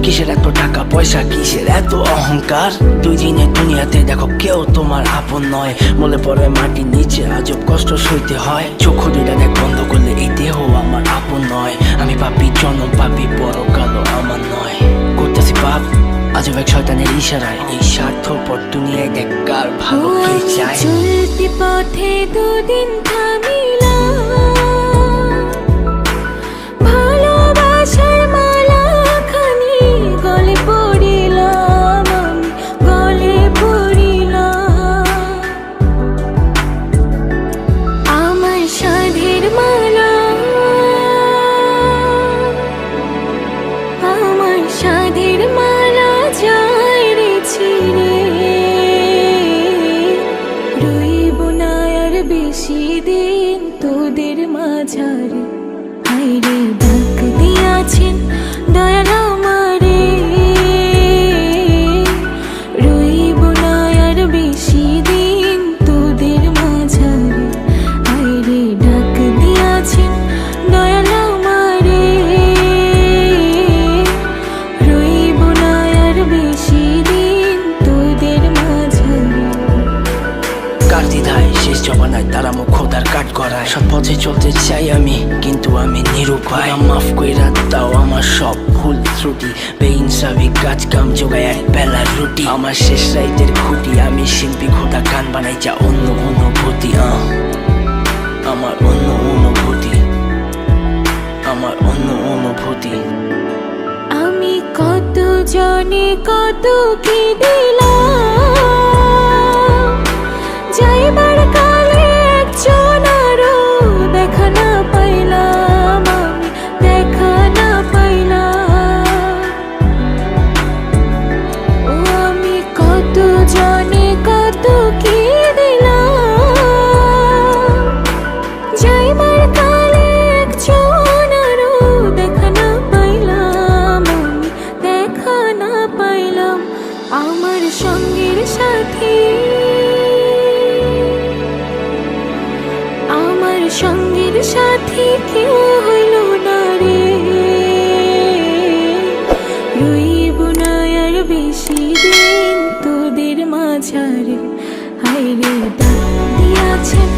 কিসের এত টাকা পয়সা, কিসের এত অহংকার? দুই দিনের দুনিয়াতে দেখো কেউ তোমার আপন নয়। মলে পড়ে মাটির নিচে আজব কষ্ট সইতে হয়। চক্ষু দুইটা দেখ বন্ধ করলে এই দেহ আমার আপন নয়। আমি পাপী জনম পাপী, পরকালও আমার নয়। করতেছি পাপ আজব এক শয়তানের ইশারায়। এই স্বার্থপর দুনিয়ায় দেখ কার ভালো কে চায়। চলতি পথে দুদিন থামিলাম, ভালোবাসার মালাখানি গলে পড়িলাম, আমি গলে পড়িলাম। আমার সাধের মালা, আমার সাধের মালা যায় রে ছিঁড়ে। রইব না আর বেশি দিন তোদের মাঝারে। হায়রে ডাক দিয়াছেন দয়াল আমারে। রইব না আর বেশি দিন তোদের মাঝারে। হায়রে ডাক দিয়াছেন দয়াল আমারে। রইব না আর বেশি দিন তোদের মাঝারে। কার দ্বিধায় শেষ জমানায় তারা মুখ খোদার কাট করায়। সৎ পথে চলতে চাই আমি কিন্তু আমি নিরুপায়। মাফ কইরা দাও আমার সব ভুল ত্রুটি। বেইনসাফি কাজ কাম জোগায় এক বেলার রুটি। আমার শেষ রাইতের খুঁটি, আমি শিল্পী খোদা গান বানাই যা অন্য অনুভূতি। আমার অন্য অনুভূতি, আমার অন্য অনুভূতি। আমি কত জনে কত কি দিলাম, যাইবার কালে একজন আরো দেখা না পাইলাম, আমি দেখা না পাইলাম। ও আমি কত জনে কত কি দিলাম, যাইবার কালে একজন আরো দেখা না পাইলাম, আমি দেখা না পাইলাম। আমার সঙ্গের সাথী, আমার সঙ্গের সাথী কেউ হইল না রে। রইব না আর বেশি দিন তোদের মাঝারে। হায়রে ডাক দিয়াছেন